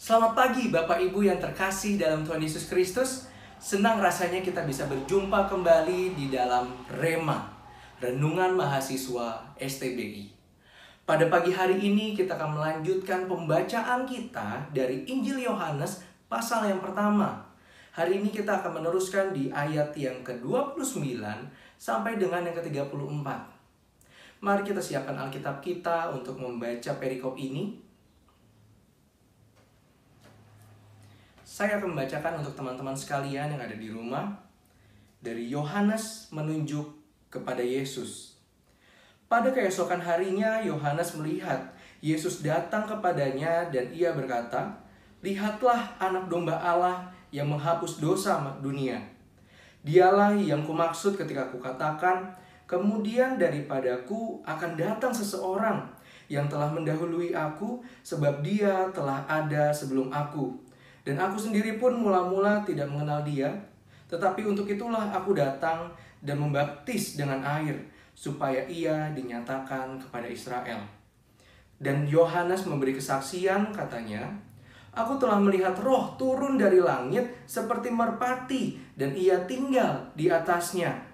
Selamat pagi Bapak Ibu yang terkasih dalam Tuhan Yesus Kristus. Senang rasanya kita bisa berjumpa kembali di dalam Rema, Renungan Mahasiswa STBI. Pada pagi hari ini kita akan melanjutkan pembacaan kita dari Injil Yohanes pasal yang pertama. Hari ini kita akan meneruskan di ayat yang ke-29 sampai dengan yang ke-34. Mari kita siapkan Alkitab kita untuk membaca perikop ini. Saya akan membacakan untuk teman-teman sekalian yang ada di rumah. Dari Yohanes menunjuk kepada Yesus. Pada keesokan harinya, Yohanes melihat Yesus datang kepadanya dan ia berkata, "Lihatlah anak domba Allah yang menghapus dosa dunia. Dialah yang kumaksud ketika kukatakan, kemudian daripadaku akan datang seseorang yang telah mendahului aku, sebab dia telah ada sebelum aku. Dan aku sendiri pun mula-mula tidak mengenal dia, tetapi untuk itulah aku datang dan membaptis dengan air, supaya ia dinyatakan kepada Israel." Dan Yohanes memberi kesaksian, katanya, "Aku telah melihat Roh turun dari langit seperti merpati, dan ia tinggal di atasnya.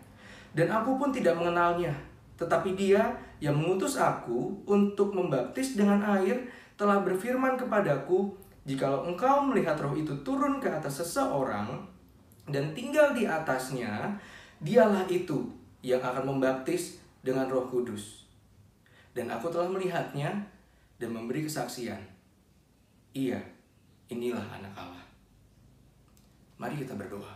Dan aku pun tidak mengenalnya, tetapi dia yang mengutus aku untuk membaptis dengan air telah berfirman kepadaku, jikalau engkau melihat Roh itu turun ke atas seseorang dan tinggal di atasnya, dialah itu yang akan membaptis dengan Roh Kudus. Dan aku telah melihatnya dan memberi kesaksian. Iya, inilah anak Allah." Mari kita berdoa.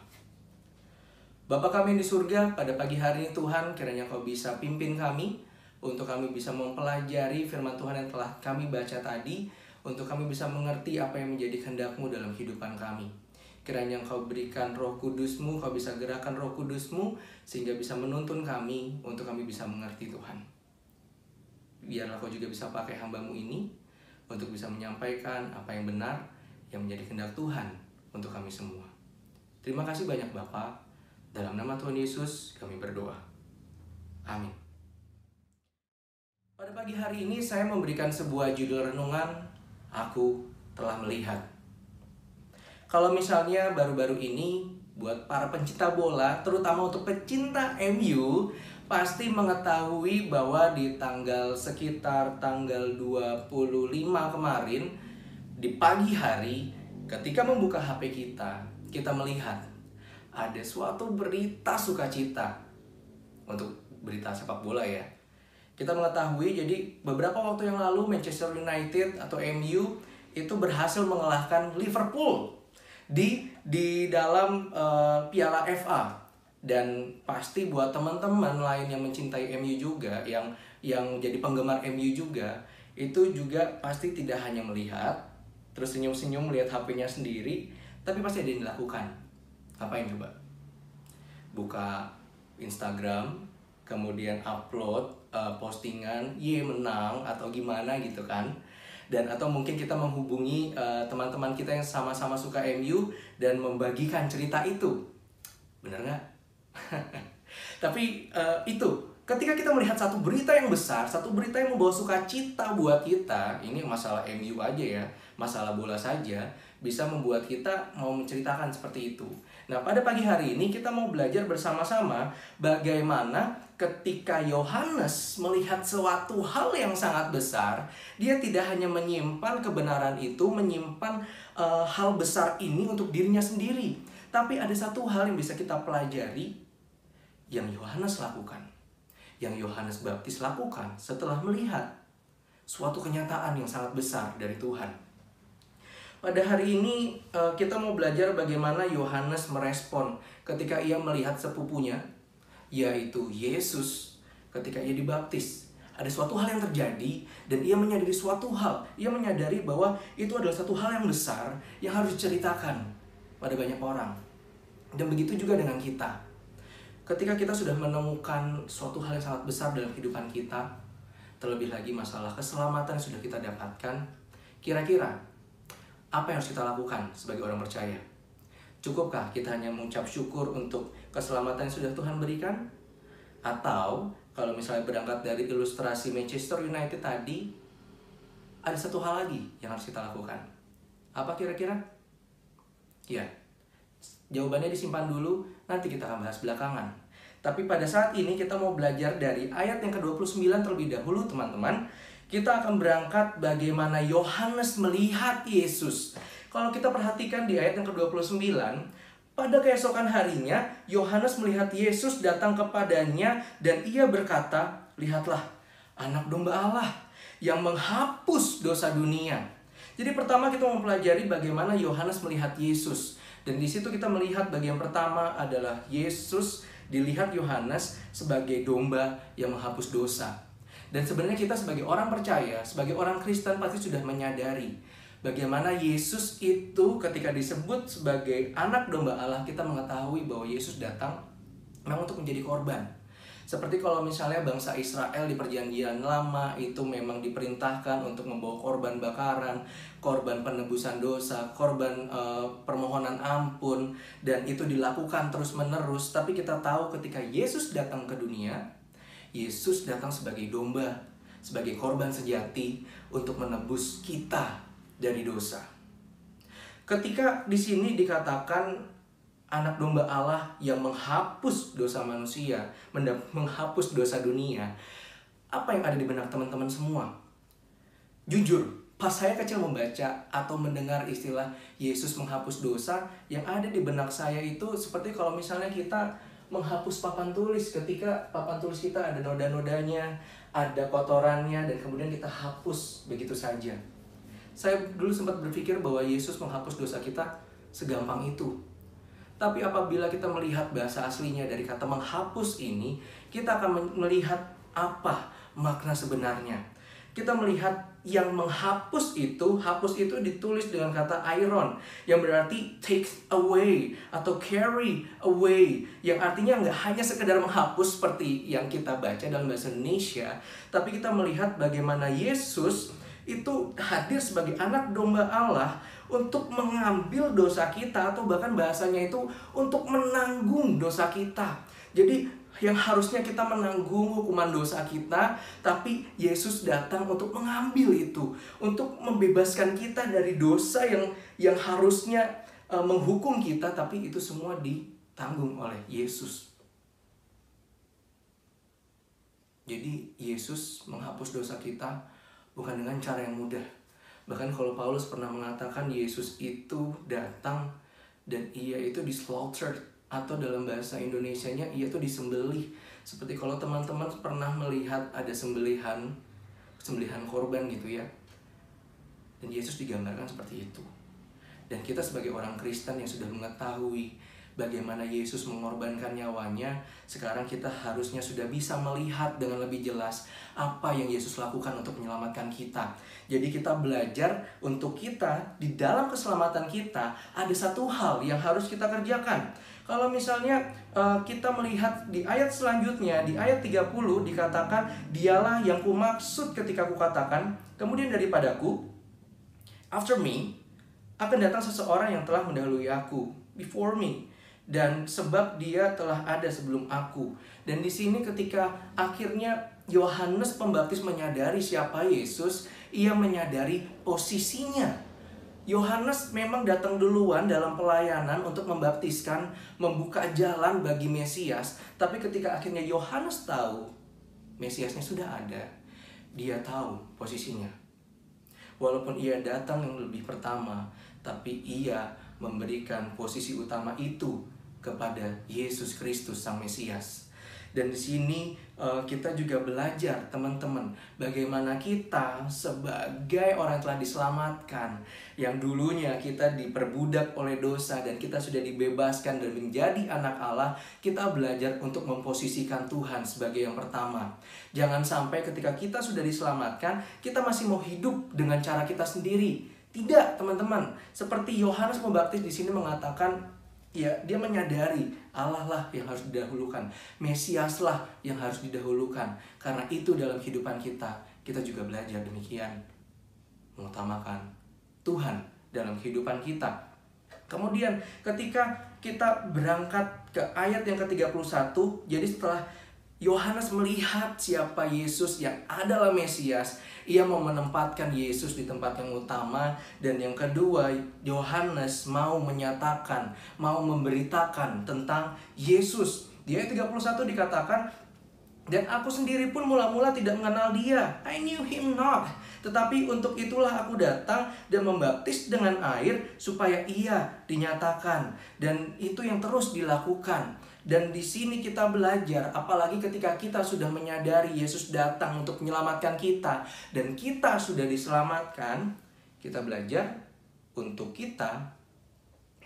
Bapa kami di surga, pada pagi hari ini Tuhan, kiranya Kau bisa pimpin kami untuk kami bisa mempelajari firman Tuhan yang telah kami baca tadi, untuk kami bisa mengerti apa yang menjadi kehendak-Mu dalam kehidupan kami. Kiranya Engkau berikan Roh Kudus-Mu, Kau bisa gerakan Roh Kudus-Mu, sehingga bisa menuntun kami, untuk kami bisa mengerti Tuhan. Biarlah Kau juga bisa pakai hamba-Mu ini, untuk bisa menyampaikan apa yang benar, yang menjadi kehendak Tuhan untuk kami semua. Terima kasih banyak Bapa. Dalam nama Tuhan Yesus kami berdoa. Amin. Pada pagi hari ini saya memberikan sebuah judul renungan, Aku Telah Melihat. Kalau misalnya baru-baru ini buat para pencinta bola, terutama untuk pecinta MU, pasti mengetahui bahwa di sekitar tanggal 25 kemarin, di pagi hari, ketika membuka HP kita melihat ada suatu berita sukacita. Untuk berita sepak bola ya. Kita mengetahui, jadi beberapa waktu yang lalu Manchester United atau MU itu berhasil mengalahkan Liverpool di dalam Piala FA. Dan pasti buat teman-teman lain yang mencintai MU juga, yang jadi penggemar MU juga, itu juga pasti tidak hanya melihat terus senyum-senyum melihat HP-nya sendiri, tapi pasti ada yang dilakukan. Apa yang coba? Buka Instagram, kemudian upload postingan, menang atau gimana gitu kan. Dan atau mungkin kita menghubungi teman-teman kita yang sama-sama suka MU dan membagikan cerita itu. Bener nggak? Tapi itu, ketika kita melihat satu berita yang besar, satu berita yang membawa sukacita buat kita, ini masalah MU aja ya, masalah bola saja, bisa membuat kita mau menceritakan seperti itu. Nah, pada pagi hari ini kita mau belajar bersama-sama bagaimana ketika Yohanes melihat suatu hal yang sangat besar, dia tidak hanya menyimpan kebenaran itu, menyimpan hal besar ini untuk dirinya sendiri, tapi ada satu hal yang bisa kita pelajari yang Yohanes lakukan, yang Yohanes Baptis lakukan setelah melihat suatu kenyataan yang sangat besar dari Tuhan. Pada hari ini kita mau belajar bagaimana Yohanes merespon ketika ia melihat sepupunya, yaitu Yesus, ketika ia dibaptis. Ada suatu hal yang terjadi dan ia menyadari suatu hal. Ia menyadari bahwa itu adalah satu hal yang besar yang harus diceritakan pada banyak orang. Dan begitu juga dengan kita. Ketika kita sudah menemukan suatu hal yang sangat besar dalam kehidupan kita, terlebih lagi masalah keselamatan yang sudah kita dapatkan, kira-kira apa yang harus kita lakukan sebagai orang percaya? Cukupkah kita hanya mengucap syukur untuk keselamatan yang sudah Tuhan berikan? Atau kalau misalnya berangkat dari ilustrasi Manchester United tadi, ada satu hal lagi yang harus kita lakukan. Apa kira-kira? Ya, jawabannya disimpan dulu, nanti kita akan bahas belakangan. Tapi pada saat ini kita mau belajar dari ayat yang ke-29 terlebih dahulu, teman-teman. Kita akan berangkat bagaimana Yohanes melihat Yesus. Kalau kita perhatikan di ayat yang ke-29, pada keesokan harinya Yohanes melihat Yesus datang kepadanya dan ia berkata, "Lihatlah, Anak Domba Allah yang menghapus dosa dunia." Jadi pertama kita mempelajari bagaimana Yohanes melihat Yesus. Dan di situ kita melihat bagian pertama adalah Yesus dilihat Yohanes sebagai domba yang menghapus dosa. Dan sebenarnya kita sebagai orang percaya, sebagai orang Kristen pasti sudah menyadari bagaimana Yesus itu ketika disebut sebagai anak domba Allah, kita mengetahui bahwa Yesus datang memang untuk menjadi korban. Seperti kalau misalnya bangsa Israel di perjanjian lama itu memang diperintahkan untuk membawa korban bakaran, korban penebusan dosa, korban permohonan ampun, dan itu dilakukan terus menerus. Tapi kita tahu ketika Yesus datang ke dunia, Yesus datang sebagai domba, sebagai korban sejati untuk menebus kita dari dosa. Ketika di sini dikatakan Anak Domba Allah yang menghapus dosa manusia, menghapus dosa dunia, apa yang ada di benak teman-teman semua? Jujur, pas saya kecil membaca atau mendengar istilah Yesus menghapus dosa, yang ada di benak saya itu seperti kalau misalnya kita menghapus papan tulis. Ketika papan tulis kita ada noda-nodanya, ada kotorannya, dan kemudian kita hapus begitu saja. Saya dulu sempat berpikir bahwa Yesus menghapus dosa kita segampang itu. Tapi apabila kita melihat bahasa aslinya dari kata menghapus ini, kita akan melihat apa makna sebenarnya. Kita melihat yang menghapus itu, hapus itu ditulis dengan kata iron, yang berarti take away atau carry away, yang artinya nggak hanya sekedar menghapus seperti yang kita baca dalam bahasa Indonesia, tapi kita melihat bagaimana Yesus itu hadir sebagai anak domba Allah untuk mengambil dosa kita, atau bahkan bahasanya itu untuk menanggung dosa kita. Jadi yang harusnya kita menanggung hukuman dosa kita, tapi Yesus datang untuk mengambil itu, untuk membebaskan kita dari dosa yang harusnya menghukum kita, tapi itu semua ditanggung oleh Yesus. Jadi Yesus menghapus dosa kita bukan dengan cara yang mudah. Bahkan kalau Paulus pernah mengatakan Yesus itu datang dan ia itu di-slaughtered, atau dalam bahasa Indonesianya ia itu disembelih. Seperti kalau teman-teman pernah melihat ada sembelihan korban gitu ya. Dan Yesus digambarkan seperti itu. Dan kita sebagai orang Kristen yang sudah mengetahui bagaimana Yesus mengorbankan nyawanya, sekarang kita harusnya sudah bisa melihat dengan lebih jelas apa yang Yesus lakukan untuk menyelamatkan kita. Jadi kita belajar untuk kita, di dalam keselamatan kita, ada satu hal yang harus kita kerjakan. Kalau misalnya kita melihat di ayat selanjutnya, di ayat 30 dikatakan, "Dialah yang kumaksud ketika kukatakan, kemudian daripadaku, after me, akan datang seseorang yang telah mendahului aku, before me. Dan sebab dia telah ada sebelum aku." Dan di sini ketika akhirnya Yohanes Pembaptis menyadari siapa Yesus, ia menyadari posisinya. Yohanes memang datang duluan dalam pelayanan untuk membaptiskan, membuka jalan bagi Mesias. Tapi ketika akhirnya Yohanes tahu Mesiasnya sudah ada, dia tahu posisinya. Walaupun ia datang yang lebih pertama, tapi ia memberikan posisi utama itu kepada Yesus Kristus Sang Mesias. Dan di sini kita juga belajar, teman-teman, bagaimana kita sebagai orang yang telah diselamatkan, yang dulunya kita diperbudak oleh dosa dan kita sudah dibebaskan dan menjadi anak Allah, kita belajar untuk memposisikan Tuhan sebagai yang pertama. Jangan sampai ketika kita sudah diselamatkan, kita masih mau hidup dengan cara kita sendiri. Tidak, teman-teman. Seperti Yohanes Pembaptis di sini mengatakan, ya, dia menyadari Allah lah yang harus didahulukan, Mesias lah yang harus didahulukan. Karena itu dalam kehidupan kita juga belajar demikian, mengutamakan Tuhan dalam kehidupan kita. Kemudian ketika kita berangkat ke ayat yang ke-31, jadi setelah Yohanes melihat siapa Yesus yang adalah Mesias. Ia mau menempatkan Yesus di tempat yang utama. Dan yang kedua, Yohanes mau menyatakan, mau memberitakan tentang Yesus. Di ayat 31 dikatakan, dan aku sendiri pun mula-mula tidak mengenal dia. I knew him not. Tetapi untuk itulah aku datang dan membaptis dengan air supaya ia dinyatakan. Dan itu yang terus dilakukan. Dan di sini kita belajar, apalagi ketika kita sudah menyadari Yesus datang untuk menyelamatkan kita dan kita sudah diselamatkan, kita belajar untuk kita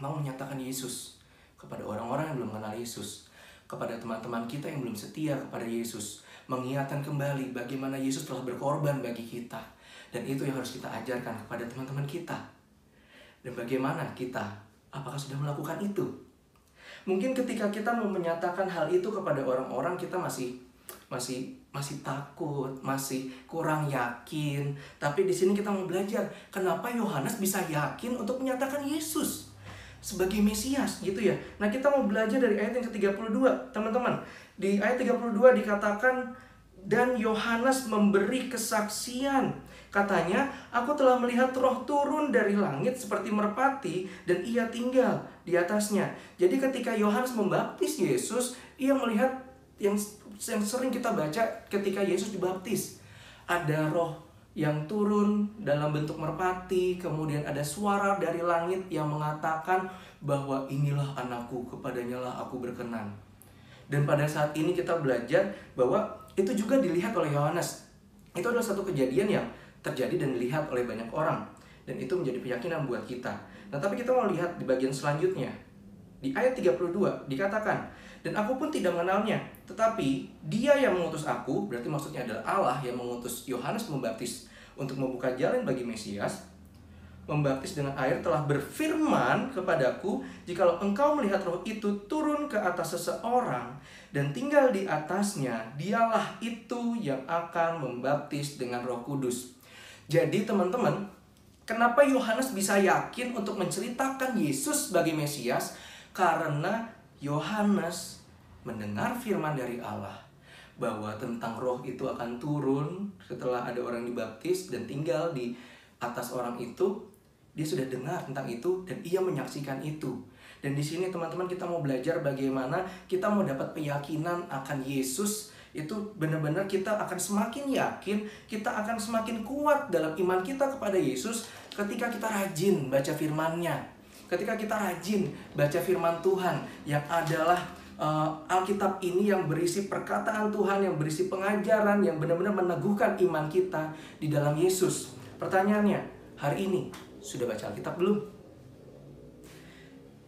mau menyatakan Yesus kepada orang-orang yang belum mengenal Yesus, kepada teman-teman kita yang belum setia kepada Yesus, mengingatkan kembali bagaimana Yesus telah berkorban bagi kita. Dan itu yang harus kita ajarkan kepada teman-teman kita. Dan bagaimana kita, apakah sudah melakukan itu? Mungkin ketika kita mau menyatakan hal itu kepada orang-orang, kita masih takut, masih kurang yakin. Tapi di sini kita mau belajar kenapa Yohanes bisa yakin untuk menyatakan Yesus sebagai Mesias gitu ya. Nah, kita mau belajar dari ayat yang ke-32, teman-teman. Di ayat 32 dikatakan, dan Yohanes memberi kesaksian. Katanya, aku telah melihat roh turun dari langit seperti merpati dan ia tinggal di atasnya. Jadi ketika Yohanes membaptis Yesus, ia melihat yang sering kita baca ketika Yesus dibaptis. Ada roh yang turun dalam bentuk merpati, kemudian ada suara dari langit yang mengatakan bahwa inilah anakku, kepadanya lah aku berkenan. Dan pada saat ini kita belajar bahwa itu juga dilihat oleh Yohanes. Itu adalah satu kejadian yang terjadi dan dilihat oleh banyak orang. Dan itu menjadi keyakinan buat kita. Nah, tapi kita mau lihat di bagian selanjutnya. Di ayat 32 dikatakan, dan aku pun tidak mengenalnya, tetapi dia yang mengutus aku, berarti maksudnya adalah Allah yang mengutus Yohanes membaptis untuk membuka jalan bagi Mesias, membaptis dengan air, telah berfirman kepadaku, jikalau engkau melihat roh itu turun ke atas seseorang dan tinggal di atasnya, dialah itu yang akan membaptis dengan Roh Kudus. Jadi teman-teman, kenapa Yohanes bisa yakin untuk menceritakan Yesus sebagai Mesias? Karena Yohanes mendengar firman dari Allah bahwa tentang roh itu akan turun setelah ada orang dibaptis dan tinggal di atas orang itu. Dia sudah dengar tentang itu dan ia menyaksikan itu. Dan di sini teman-teman kita mau belajar bagaimana kita mau dapat keyakinan akan Yesus. Itu benar-benar kita akan semakin yakin, kita akan semakin kuat dalam iman kita kepada Yesus ketika kita rajin baca firman-Nya. Ketika kita rajin baca firman Tuhan yang adalah Alkitab ini yang berisi perkataan Tuhan, yang berisi pengajaran, yang benar-benar meneguhkan iman kita di dalam Yesus. Pertanyaannya, hari ini sudah baca Alkitab belum?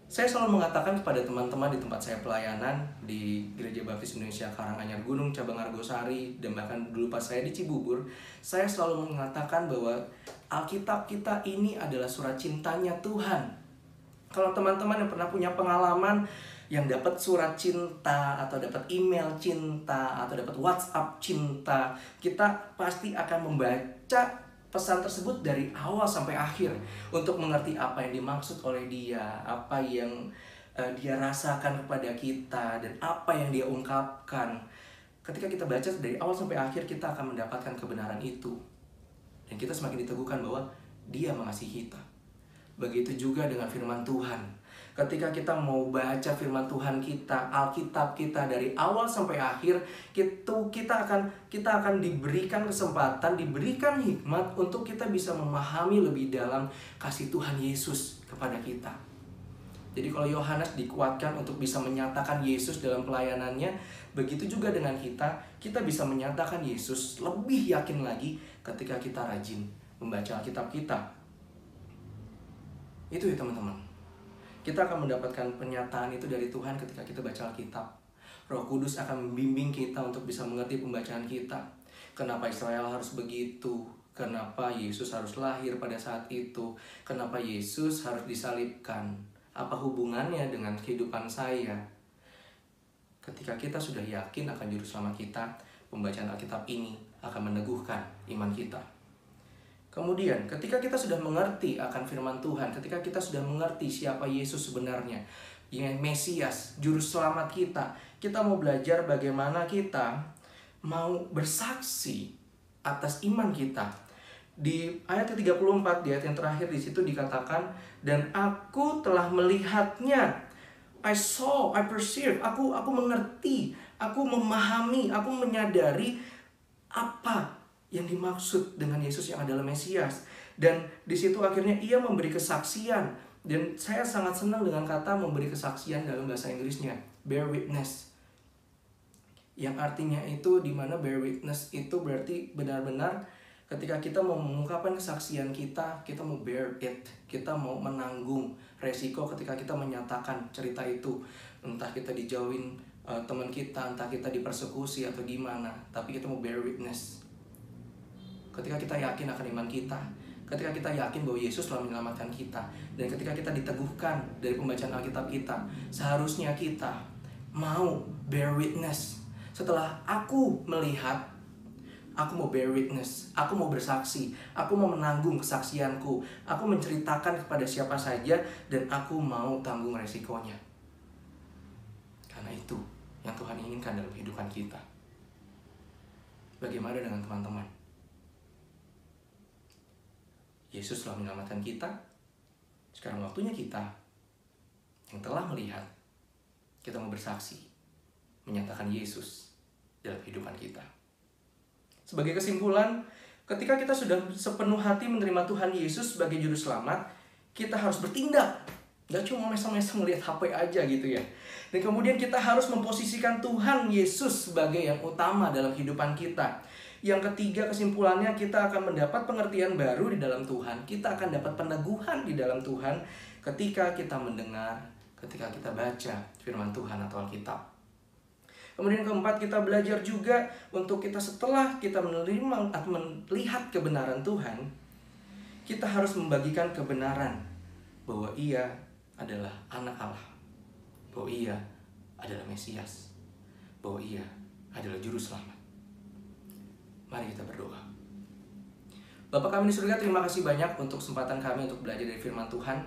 Saya selalu mengatakan kepada teman-teman di tempat saya pelayanan di Gereja Baptis Indonesia Karanganyar Gunung, cabang Argosari, dan bahkan dulu pas saya di Cibubur, saya selalu mengatakan bahwa Alkitab kita ini adalah surat cintanya Tuhan. Kalau teman-teman yang pernah punya pengalaman yang dapat surat cinta, atau dapat email cinta, atau dapat WhatsApp cinta, kita pasti akan membaca pesan tersebut dari awal sampai akhir untuk mengerti apa yang dimaksud oleh dia, apa yang dia rasakan kepada kita, dan apa yang dia ungkapkan. Ketika kita baca dari awal sampai akhir, kita akan mendapatkan kebenaran itu. Dan kita semakin diteguhkan bahwa dia mengasihi kita. Begitu juga dengan firman Tuhan. Ketika kita mau baca firman Tuhan kita, Alkitab kita dari awal sampai akhir, kita akan diberikan kesempatan, diberikan hikmat untuk kita bisa memahami lebih dalam kasih Tuhan Yesus kepada kita. Jadi kalau Yohanes dikuatkan untuk bisa menyatakan Yesus dalam pelayanannya, begitu juga dengan kita bisa menyatakan Yesus lebih yakin lagi ketika kita rajin membaca Alkitab kita. Itu ya teman-teman. Kita akan mendapatkan pernyataan itu dari Tuhan ketika kita baca Alkitab. Roh Kudus akan membimbing kita untuk bisa mengerti pembacaan kita. Kenapa Israel harus begitu? Kenapa Yesus harus lahir pada saat itu? Kenapa Yesus harus disalibkan? Apa hubungannya dengan kehidupan saya? Ketika kita sudah yakin akan juru selamat kita, pembacaan Alkitab ini akan meneguhkan iman kita. Kemudian, ketika kita sudah mengerti akan firman Tuhan, ketika kita sudah mengerti siapa Yesus sebenarnya, yang Mesias, juru selamat kita. Kita mau belajar bagaimana kita mau bersaksi atas iman kita. Di ayat ke-34, di ayat yang terakhir di situ dikatakan, dan aku telah melihatnya. I saw, I perceive, aku mengerti, aku memahami, aku menyadari apa yang dimaksud dengan Yesus yang adalah Mesias. Dan di situ akhirnya ia memberi kesaksian. Dan saya sangat senang dengan kata memberi kesaksian dalam bahasa Inggrisnya, bear witness. Yang artinya itu, dimana bear witness itu berarti benar-benar ketika kita mau mengungkapkan kesaksian kita mau bear it. Kita mau menanggung resiko ketika kita menyatakan cerita itu. Entah kita dijauhin teman kita, entah kita dipersekusi atau gimana, tapi kita mau bear witness. Ketika kita yakin akan iman kita, ketika kita yakin bahwa Yesus telah menyelamatkan kita, dan ketika kita diteguhkan dari pembacaan Alkitab kita, seharusnya kita mau bear witness. Setelah aku melihat, aku mau bear witness, aku mau bersaksi, aku mau menanggung kesaksianku, aku menceritakan kepada siapa saja, dan aku mau tanggung resikonya. Karena itu yang Tuhan inginkan dalam kehidupan kita. Bagaimana dengan teman-teman? Yesus telah menyelamatkan kita. Sekarang waktunya kita yang telah melihat, kita mau bersaksi, menyatakan Yesus dalam kehidupan kita. Sebagai kesimpulan, ketika kita sudah sepenuh hati menerima Tuhan Yesus sebagai juru selamat, kita harus bertindak. Gak cuma mesem-mesem melihat HP aja gitu ya. Dan kemudian kita harus memposisikan Tuhan Yesus sebagai yang utama dalam kehidupan kita. Yang ketiga, kesimpulannya, kita akan mendapat pengertian baru di dalam Tuhan. Kita akan dapat peneguhan di dalam Tuhan ketika kita mendengar, ketika kita baca firman Tuhan atau Alkitab. Kemudian keempat, kita belajar juga untuk kita setelah kita menerima atau melihat kebenaran Tuhan, kita harus membagikan kebenaran bahwa Ia adalah anak Allah, bahwa Ia adalah Mesias, bahwa Ia adalah juru selamat. Mari kita berdoa. Bapa kami di surga, terima kasih banyak untuk kesempatan kami untuk belajar dari firman Tuhan.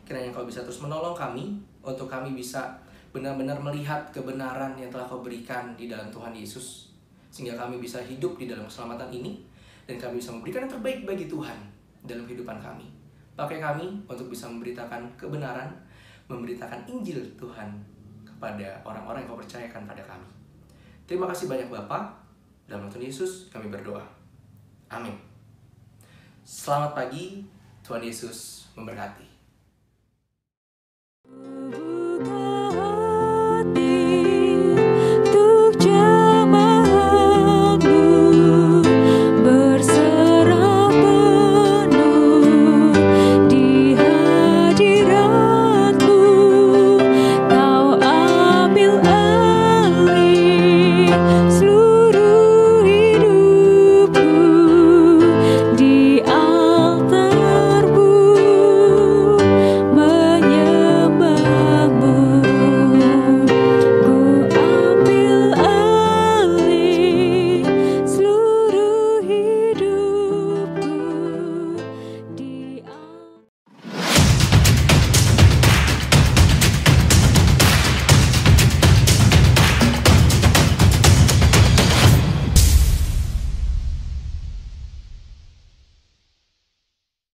Kiranya Engkau bisa terus menolong kami, untuk kami bisa benar-benar melihat kebenaran yang telah Kau berikan di dalam Tuhan Yesus, sehingga kami bisa hidup di dalam keselamatan ini, dan kami bisa memberikan yang terbaik bagi Tuhan dalam kehidupan kami. Pakai kami untuk bisa memberitakan kebenaran, memberitakan Injil Tuhan kepada orang-orang yang Kau percayakan pada kami. Terima kasih banyak Bapa. Dalam Tuhan Yesus kami berdoa. Amin. Selamat pagi, Tuhan Yesus memberkati.